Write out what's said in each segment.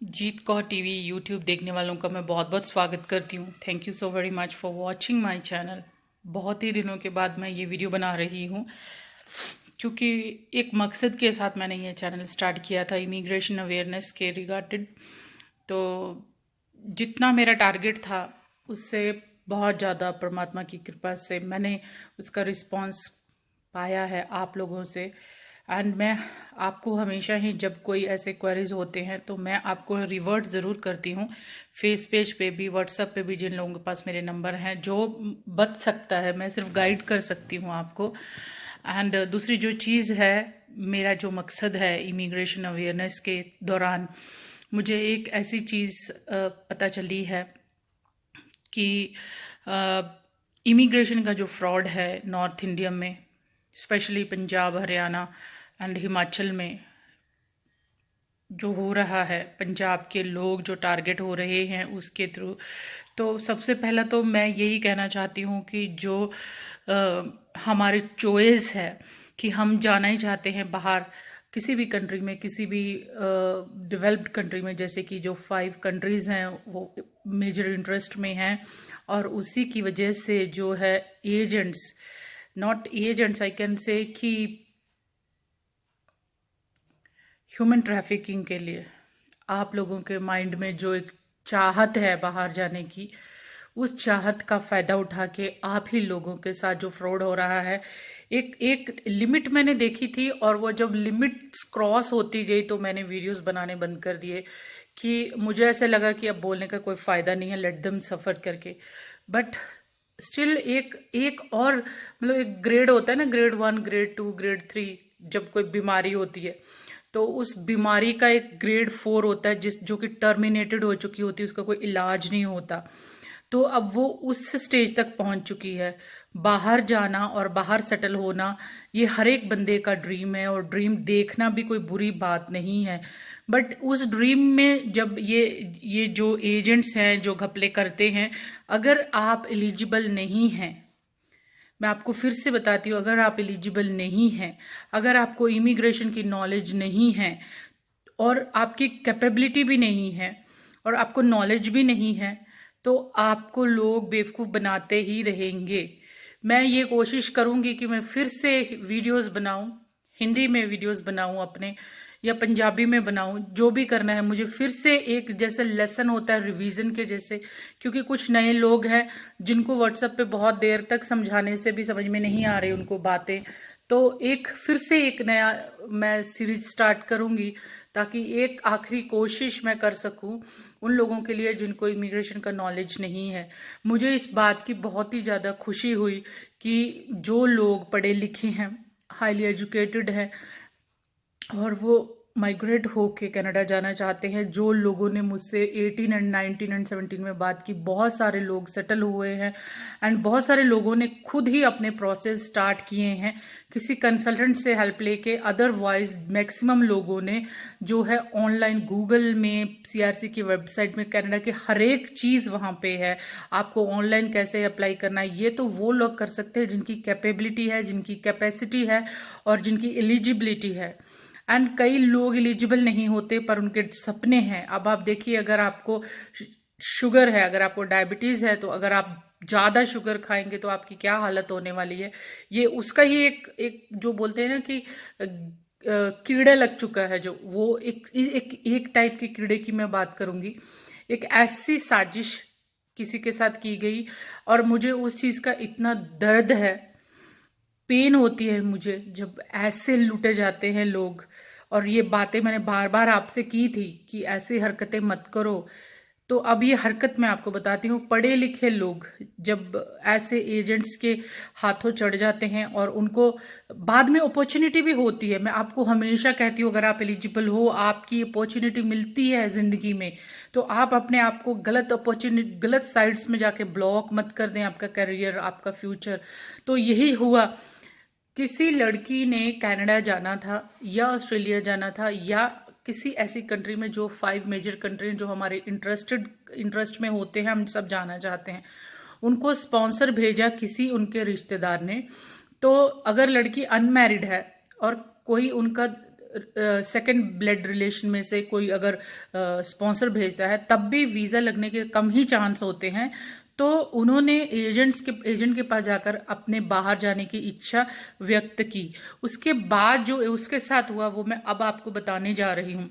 जीत Kaur TV YouTube देखने वालों का मैं बहुत बहुत स्वागत करती हूँ। Thank you so very much for watching my channel. बहुत ही दिनों के बाद मैं ये वीडियो बना रही हूँ क्योंकि एक मकसद के साथ मैंने ये चैनल स्टार्ट किया था, इमिग्रेशन अवेयरनेस के रिगार्डेड। तो जितना मेरा टारगेट था उससे बहुत ज़्यादा परमात्मा की कृपा से मैंने उसका रिस्पांस पाया है आप लोगों से। एंड मैं आपको हमेशा ही जब कोई ऐसे क्वेरीज होते हैं तो मैं आपको रिवर्ट ज़रूर करती हूँ, फेस पेज पे भी, व्हाट्सएप पे भी। जिन लोगों के पास मेरे नंबर हैं, जो बच सकता है मैं सिर्फ गाइड कर सकती हूँ आपको। एंड दूसरी जो चीज़ है, मेरा जो मकसद है इमिग्रेशन अवेयरनेस के दौरान, मुझे एक ऐसी चीज़ पता चली है कि इमिग्रेशन का जो फ्रॉड है नॉर्थ इंडिया में, स्पेशली पंजाब, हरियाणा एंड हिमाचल में जो हो रहा है, पंजाब के लोग जो टारगेट हो रहे हैं उसके थ्रू। तो सबसे पहला तो मैं यही कहना चाहती हूँ कि जो हमारी चॉइस है कि हम जाना ही चाहते हैं बाहर किसी भी कंट्री में, किसी भी डेवलप्ड कंट्री में, जैसे कि जो 5 कंट्रीज़ हैं वो मेजर इंटरेस्ट में हैं। और उसी की वजह से जो है agents, not agents I can say, कि ह्यूमन ट्रैफिकिंग के लिए आप लोगों के माइंड में जो एक चाहत है बाहर जाने की, उस चाहत का फ़ायदा उठा के आप ही लोगों के साथ जो फ्रॉड हो रहा है। एक एक लिमिट मैंने देखी थी, और वो जब लिमिट क्रॉस होती गई तो मैंने वीडियोस बनाने बंद कर दिए कि मुझे ऐसे लगा कि अब बोलने का कोई फ़ायदा नहीं है, लेट देम सफ़र करके। बट स्टिल एक एक और मतलब एक ग्रेड होता है ना, ग्रेड 1, ग्रेड 2, ग्रेड 3। जब कोई बीमारी होती है तो उस बीमारी का एक ग्रेड 4 होता है, जो कि टर्मिनेटेड हो चुकी होती है, उसका कोई इलाज नहीं होता। तो अब वो उस स्टेज तक पहुंच चुकी है। बाहर जाना और बाहर सेटल होना ये हर एक बंदे का ड्रीम है, और ड्रीम देखना भी कोई बुरी बात नहीं है। बट उस ड्रीम में जब ये जो एजेंट्स हैं जो घपले करते हैं, अगर आप एलिजिबल नहीं हैं, मैं आपको फिर से बताती हूँ, अगर आप एलिजिबल नहीं हैं, अगर आपको इमिग्रेशन की नॉलेज नहीं है, और आपकी कैपेबिलिटी भी नहीं है, और आपको नॉलेज भी नहीं है, तो आपको लोग बेवकूफ़ बनाते ही रहेंगे। मैं ये कोशिश करूँगी कि मैं फिर से वीडियोस बनाऊँ, हिंदी में वीडियोस बनाऊँ अपने, या पंजाबी में बनाऊँ, जो भी करना है मुझे। फिर से एक जैसे लेसन होता है रिवीजन के जैसे, क्योंकि कुछ नए लोग हैं जिनको व्हाट्सएप पे बहुत देर तक समझाने से भी समझ में नहीं आ रही उनको बातें। तो एक फिर से एक नया मैं सीरीज स्टार्ट करूँगी, ताकि एक आखिरी कोशिश मैं कर सकूं उन लोगों के लिए जिनको इमिग्रेशन का नॉलेज नहीं है। मुझे इस बात की बहुत ही ज़्यादा खुशी हुई कि जो लोग पढ़े लिखे हैं, हाईली एजुकेटेड हैं, और वो माइग्रेट होके कनाडा जाना चाहते हैं, जो लोगों ने मुझसे 18 एंड 19 एंड 17 में बात की, बहुत सारे लोग सेटल हुए हैं। एंड बहुत सारे लोगों ने खुद ही अपने प्रोसेस स्टार्ट किए हैं, किसी कंसल्टेंट से हेल्प लेके। अदरवाइज मैक्सिमम लोगों ने जो है ऑनलाइन गूगल में, सीआरसी की वेबसाइट में, कनाडा की हर एक चीज़ वहाँ पे है। आपको ऑनलाइन कैसे अप्लाई करना है ये तो वो लोग कर सकते हैं जिनकी कैपेबिलिटी है, जिनकी कैपेसिटी है, और जिनकी एलिजिबिलिटी है। एंड कई लोग एलिजिबल नहीं होते पर उनके सपने हैं। अब आप देखिए, अगर आपको शुगर है, अगर आपको डायबिटीज़ है, तो अगर आप ज़्यादा शुगर खाएंगे तो आपकी क्या हालत होने वाली है, ये उसका ही एक एक जो बोलते हैं ना कि कीड़ा लग चुका है। जो वो एक टाइप के कीड़े की मैं बात करूंगी। एक ऐसी साजिश किसी के साथ की गई, और मुझे उस चीज़ का इतना दर्द है, पेन होती है मुझे जब ऐसे लूटे जाते हैं लोग। और ये बातें मैंने बार बार आपसे की थी कि ऐसी हरकतें मत करो। तो अब ये हरकत मैं आपको बताती हूँ। पढ़े लिखे लोग जब ऐसे एजेंट्स के हाथों चढ़ जाते हैं, और उनको बाद में अपॉर्चुनिटी भी होती है, मैं आपको हमेशा कहती हूँ, अगर आप एलिजिबल हो, आपकी अपॉर्चुनिटी मिलती है ज़िंदगी में, तो आप अपने आप को गलत अपॉर्चुनिटी, गलत साइड्स में जाके ब्लॉक मत कर दें आपका करियर, आपका फ्यूचर। तो यही हुआ। किसी लड़की ने कनाडा जाना था, या ऑस्ट्रेलिया जाना था, या किसी ऐसी कंट्री में जो 5 मेजर कंट्री जो हमारे इंटरेस्ट में होते हैं, हम सब जाना चाहते हैं। उनको स्पॉन्सर भेजा किसी उनके रिश्तेदार ने। तो अगर लड़की अनमैरिड है और कोई उनका सेकंड ब्लड रिलेशन में से कोई अगर स्पॉन्सर भेजता है तब भी वीज़ा लगने के कम ही चांस होते हैं। तो उन्होंने एजेंट के पास जाकर अपने बाहर जाने की इच्छा व्यक्त की। उसके बाद जो उसके साथ हुआ वो मैं अब आपको बताने जा रही हूँ।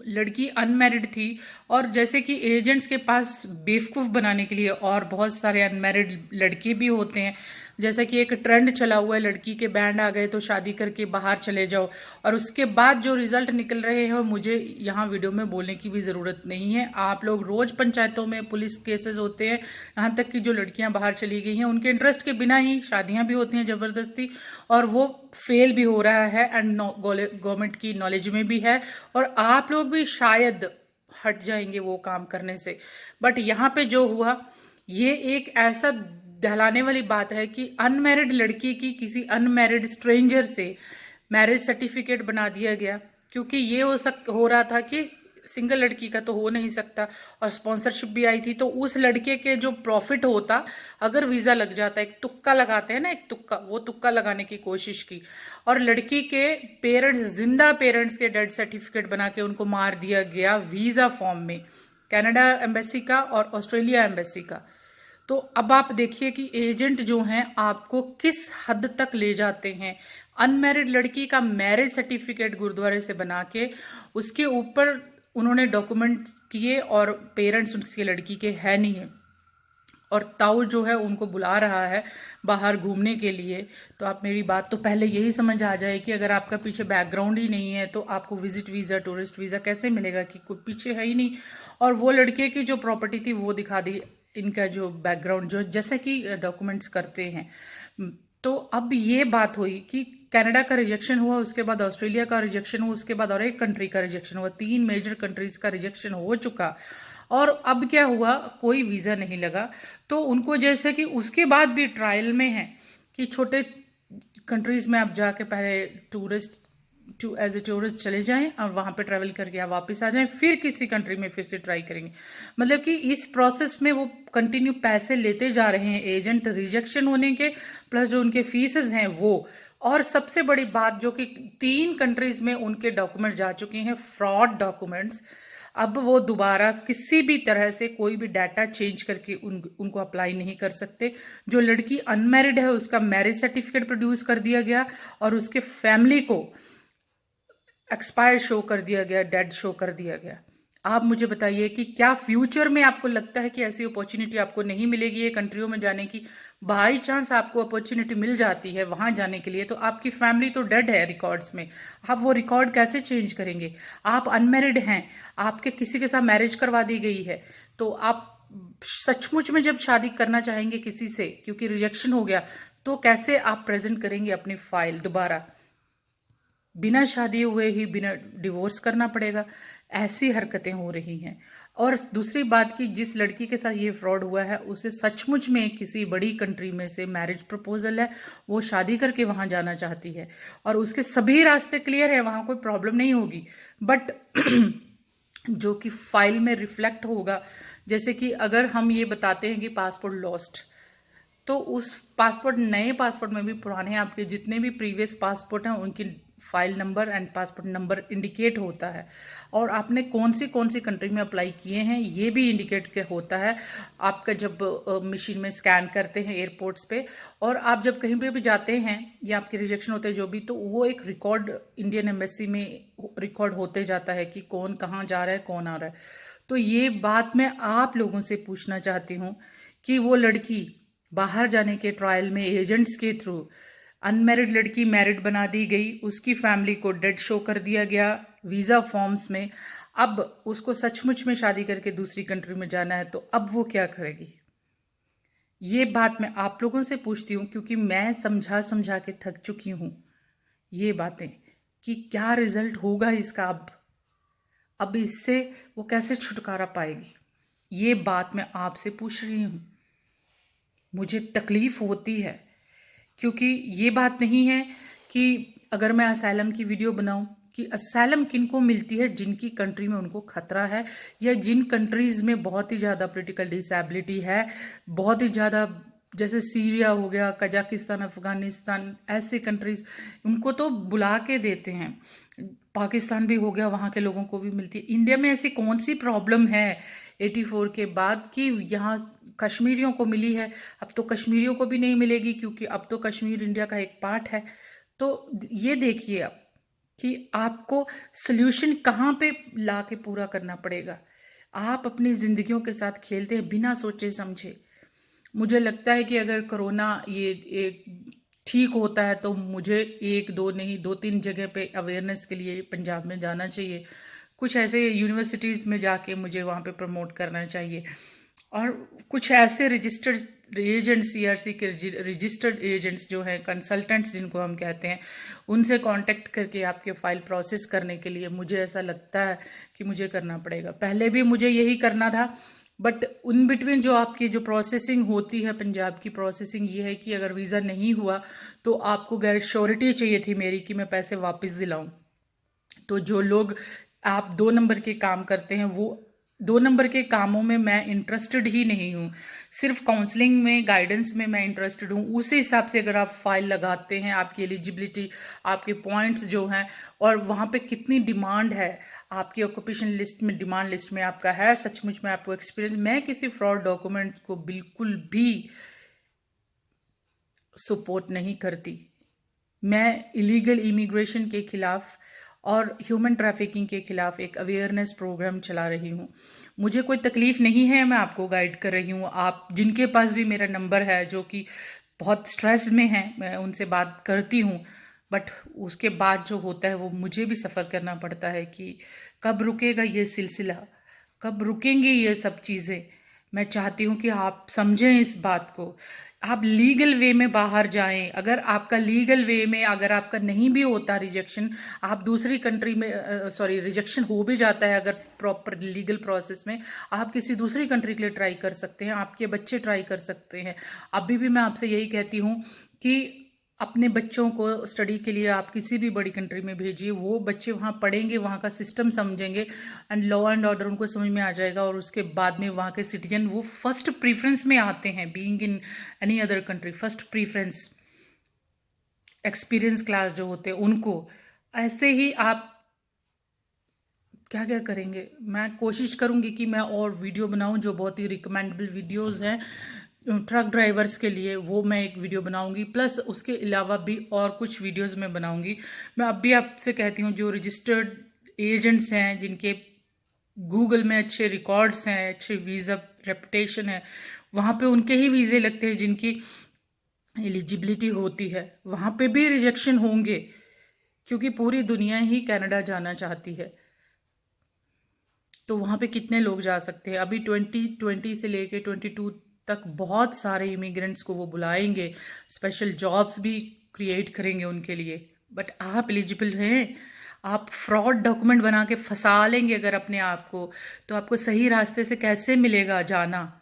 लड़की अनमैरिड थी और जैसे कि एजेंट्स के पास बेवकूफ़ बनाने के लिए और बहुत सारे अनमैरिड लड़के भी होते हैं, जैसा कि एक ट्रेंड चला हुआ है लड़की के बैंड आ गए तो शादी करके बाहर चले जाओ, और उसके बाद जो रिजल्ट निकल रहे हैं मुझे यहाँ वीडियो में बोलने की भी ज़रूरत नहीं है। आप लोग रोज़ पंचायतों में पुलिस केसेस होते हैं, यहाँ तक कि जो लड़कियां बाहर चली गई हैं उनके इंटरेस्ट के बिना ही शादियां भी होती हैं ज़बरदस्ती, और वो फेल भी हो रहा है एंड गवर्नमेंट की नॉलेज में भी है, और आप लोग भी शायद हट जाएंगे वो काम करने से। बट यहाँ पे जो हुआ ये एक ऐसा दहलाने वाली बात है कि अनमैरिड लड़की की किसी अनमैरिड स्ट्रेंजर से मैरिज सर्टिफिकेट बना दिया गया, क्योंकि ये हो रहा था कि सिंगल लड़की का तो हो नहीं सकता, और स्पॉन्सरशिप भी आई थी, तो उस लड़के के जो प्रॉफिट होता अगर वीज़ा लग जाता, एक तुक्का लगाते हैं ना, एक तुक्का, वो तुक्का लगाने की कोशिश की, और लड़की के पेरेंट्स, जिंदा पेरेंट्स के डेथ सर्टिफिकेट बना के उनको मार दिया गया वीज़ा फॉर्म में, कनाडा एम्बेसी का और ऑस्ट्रेलिया एम्बेसी का। तो अब आप देखिए कि एजेंट जो हैं आपको किस हद तक ले जाते हैं। अनमैरिड लड़की का मैरिज सर्टिफिकेट गुरुद्वारे से बना के उसके ऊपर उन्होंने डॉक्यूमेंट किए, और पेरेंट्स उसकी लड़की के है नहीं है, और ताऊ जो है उनको बुला रहा है बाहर घूमने के लिए। तो आप मेरी बात तो पहले यही समझ आ जाए कि अगर आपका पीछे बैकग्राउंड ही नहीं है तो आपको विजिट वीज़ा, टूरिस्ट वीज़ा कैसे मिलेगा, कि कोई पीछे है ही नहीं। और वो लड़के की जो प्रॉपर्टी थी वो दिखा दी, इनका जो बैकग्राउंड जो जैसे कि डॉक्यूमेंट्स करते हैं। तो अब ये बात हुई कि कनाडा का रिजेक्शन हुआ, उसके बाद ऑस्ट्रेलिया का रिजेक्शन हुआ, उसके बाद और एक कंट्री का रिजेक्शन हुआ, 3 मेजर कंट्रीज का रिजेक्शन हो चुका। और अब क्या हुआ, कोई वीज़ा नहीं लगा। तो उनको जैसे कि उसके बाद भी ट्रायल में है कि छोटे कंट्रीज में आप जाके पहले एज ए टूरिस्ट चले जाएं और वहां पे ट्रैवल करके आप वापस आ जाएं, फिर किसी कंट्री में फिर से ट्राई करेंगे। मतलब कि इस प्रोसेस में वो कंटिन्यू पैसे लेते जा रहे हैं एजेंट रिजेक्शन होने के, प्लस जो उनके फीसेस हैं वो। और सबसे बड़ी बात जो कि 3 कंट्रीज में उनके डॉक्यूमेंट जा चुके हैं, फ्रॉड डॉक्यूमेंट्स। अब वो दोबारा किसी भी तरह से कोई भी डाटा चेंज करके उनको अप्लाई नहीं कर सकते। जो लड़की अनमैरिड है उसका मैरिज सर्टिफिकेट प्रोड्यूस कर दिया गया, और उसके फैमिली को एक्सपायर शो कर दिया गया, डेड शो कर दिया गया। आप मुझे बताइए कि क्या फ्यूचर में आपको लगता है कि ऐसी अपॉर्चुनिटी आपको नहीं मिलेगी ये कंट्रियों में जाने की? बाई चांस आपको अपॉर्चुनिटी मिल जाती है वहां जाने के लिए, तो आपकी फैमिली तो डेड है रिकॉर्ड्स में, आप वो रिकॉर्ड कैसे चेंज करेंगे? आप अनमैरिड हैं, आपके किसी के साथ मैरिज करवा दी गई है, तो आप सचमुच में जब शादी करना चाहेंगे किसी से, क्योंकि रिजेक्शन हो गया, तो कैसे आप प्रेजेंट करेंगे अपनी फाइल दोबारा? बिना शादी हुए ही बिना डिवोर्स करना पड़ेगा। ऐसी हरकतें हो रही हैं। और दूसरी बात कि जिस लड़की के साथ ये फ्रॉड हुआ है उसे सचमुच में किसी बड़ी कंट्री में से मैरिज प्रपोजल है, वो शादी करके वहां जाना चाहती है और उसके सभी रास्ते क्लियर है, वहां कोई प्रॉब्लम नहीं होगी। बट जो कि फाइल में रिफ्लेक्ट होगा, जैसे कि अगर हम ये बताते हैं कि पासपोर्ट लॉस्ट, तो उस पासपोर्ट, नए पासपोर्ट में भी पुराने आपके जितने भी प्रीवियस पासपोर्ट हैं उनकी file number and passport number indicate होता है, और आपने कौन सी कंट्री में अप्लाई किए हैं ये भी इंडिकेट होता है आपका जब मशीन में स्कैन करते हैं एयरपोर्ट्स पे। और आप जब कहीं पे भी जाते हैं या आपके रिजेक्शन होते हैं जो भी, तो वो एक रिकॉर्ड इंडियन एम्बेसी में रिकॉर्ड होते जाता है कि कौन कहाँ जा रहा है, कौन आ रहा है। तो ये बात मैं आप लोगों से पूछना चाहती हूँ कि वो लड़की बाहर जाने के ट्रायल में एजेंट्स के थ्रू, अनमैरिड लड़की मैरिड बना दी गई, उसकी फैमिली को डेड शो कर दिया गया वीज़ा फॉर्म्स में। अब उसको सचमुच में शादी करके दूसरी कंट्री में जाना है, तो अब वो क्या करेगी? ये बात मैं आप लोगों से पूछती हूँ, क्योंकि मैं समझा समझा के थक चुकी हूँ ये बातें कि क्या रिजल्ट होगा इसका। अब इससे वो कैसे छुटकारा पाएगी, ये बात मैं आपसे पूछ रही हूँ। मुझे तकलीफ होती है, क्योंकि ये बात नहीं है कि अगर मैं असाइलम की वीडियो बनाऊं कि असाइलम किनको मिलती है, जिनकी कंट्री में उनको खतरा है, या जिन कंट्रीज में बहुत ही ज़्यादा पॉलिटिकल डिसेबिलिटी है, बहुत ही ज़्यादा जैसे सीरिया हो गया, कजाकिस्तान, अफगानिस्तान, ऐसे कंट्रीज, उनको तो बुला के देते हैं। पाकिस्तान भी हो गया, वहाँ के लोगों को भी मिलती है। इंडिया में ऐसी कौन सी प्रॉब्लम है 84 के बाद कि यहाँ कश्मीरियों को मिली है? अब तो कश्मीरियों को भी नहीं मिलेगी, क्योंकि अब तो कश्मीर इंडिया का एक पार्ट है। तो ये देखिए अब कि आपको सोल्यूशन कहाँ पे ला के पूरा करना पड़ेगा। आप अपनी जिंदगियों के साथ खेलते हैं बिना सोचे समझे। मुझे लगता है कि अगर कोरोना ये एक ठीक होता है तो मुझे 1-2 नहीं 2-3 जगह पे अवेयरनेस के लिए पंजाब में जाना चाहिए। कुछ ऐसे यूनिवर्सिटीज़ में जाके मुझे वहाँ पे प्रमोट करना चाहिए, और कुछ ऐसे रजिस्टर्ड एजेंट्स, सीआरसी के रजिस्टर्ड एजेंट्स जो हैं, कंसल्टेंट्स जिनको हम कहते हैं, उनसे कांटेक्ट करके आपके फाइल प्रोसेस करने के लिए मुझे ऐसा लगता है कि मुझे करना पड़ेगा। पहले भी मुझे यही करना था, बट उन बिटवीन जो आपकी जो प्रोसेसिंग होती है, पंजाब की प्रोसेसिंग ये है कि अगर वीज़ा नहीं हुआ तो आपको गैर श्योरिटी चाहिए थी मेरी कि मैं पैसे वापस दिलाऊं। तो जो लोग आप 2 नंबर के काम करते हैं, वो 2 नंबर के कामों में मैं इंटरेस्टेड ही नहीं हूँ। सिर्फ काउंसलिंग में, गाइडेंस में मैं इंटरेस्टेड हूँ। उसी हिसाब से अगर आप फाइल लगाते हैं, आपकी एलिजिबिलिटी, आपके पॉइंट्स जो हैं, और वहाँ पे कितनी डिमांड है, आपकी ऑक्यूपेशन लिस्ट में, डिमांड लिस्ट में आपका है सचमुच में आपको एक्सपीरियंस। मैं किसी फ्रॉड डॉक्यूमेंट को बिल्कुल भी सपोर्ट नहीं करती। मैं इलीगल इमिग्रेशन के खिलाफ और ह्यूमन ट्रैफिकिंग के खिलाफ एक अवेयरनेस प्रोग्राम चला रही हूँ। मुझे कोई तकलीफ नहीं है, मैं आपको गाइड कर रही हूँ। आप जिनके पास भी मेरा नंबर है, जो कि बहुत स्ट्रेस में है, मैं उनसे बात करती हूँ, बट उसके बाद जो होता है वो मुझे भी सफ़र करना पड़ता है कि कब रुकेगा ये सिलसिला, कब रुकेंगी ये सब चीज़ें। मैं चाहती हूँ कि आप समझें इस बात को। आप लीगल वे में बाहर जाएं। अगर आपका लीगल वे में, अगर आपका नहीं भी होता रिजेक्शन, आप दूसरी कंट्री में, सॉरी, रिजेक्शन हो भी जाता है अगर प्रॉपर लीगल प्रोसेस में, आप किसी दूसरी कंट्री के लिए ट्राई कर सकते हैं, आपके बच्चे ट्राई कर सकते हैं। अभी भी मैं आपसे यही कहती हूँ कि अपने बच्चों को स्टडी के लिए आप किसी भी बड़ी कंट्री में भेजिए। वो बच्चे वहाँ पढ़ेंगे, वहाँ का सिस्टम समझेंगे, एंड लॉ एंड ऑर्डर उनको समझ में आ जाएगा, और उसके बाद में वहाँ के सिटीजन वो फर्स्ट प्रीफरेंस में आते हैं। Being in any other country, first preference experience class जो होते हैं उनको। ऐसे ही आप क्या क्या करेंगे, मैं कोशिश करूँगी कि मैं और वीडियो बनाऊँ जो बहुत ही रिकमेंडेबल वीडियोज़ हैं ट्रक ड्राइवर्स के लिए, वो मैं एक वीडियो बनाऊंगी। प्लस उसके अलावा भी और कुछ वीडियोस मैं बनाऊंगी। मैं अब भी आपसे कहती हूँ, जो रजिस्टर्ड एजेंट्स हैं, जिनके गूगल में अच्छे रिकॉर्ड्स हैं, अच्छे वीज़ा रेपुटेशन है, वहाँ पे उनके ही वीज़े लगते हैं जिनकी एलिजिबिलिटी होती है। वहाँ पे भी रिजेक्शन होंगे, क्योंकि पूरी दुनिया ही कनाडा जाना चाहती है। तो वहाँ पे कितने लोग जा सकते हैं? अभी 2020 से लेके 22 तक बहुत सारे इमिग्रेंट्स को वो बुलाएंगे, स्पेशल जॉब्स भी क्रिएट करेंगे उनके लिए। बट आप एलिजिबल हैं? आप फ्रॉड डॉक्यूमेंट बना के फंसा लेंगे अगर अपने आप को, तो आपको सही रास्ते से कैसे मिलेगा जाना?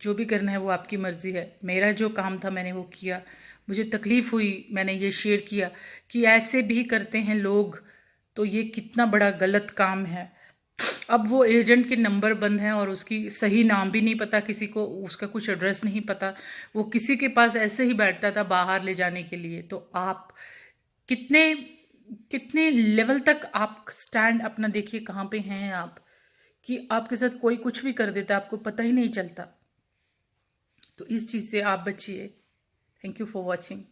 जो भी करना है वो आपकी मर्जी है। मेरा जो काम था मैंने वो किया। मुझे तकलीफ हुई, मैंने ये शेयर किया कि ऐसे भी करते हैं लोग, तो ये कितना बड़ा गलत काम है। अब वो एजेंट के नंबर बंद हैं और उसकी सही नाम भी नहीं पता किसी को, उसका कुछ एड्रेस नहीं पता, वो किसी के पास ऐसे ही बैठता था बाहर ले जाने के लिए। तो आप कितने कितने लेवल तक आप स्टैंड अपना देखिए, कहाँ पे हैं आप, कि आपके साथ कोई कुछ भी कर देता, आपको पता ही नहीं चलता। तो इस चीज़ से आप बचिए। Thank you for watching.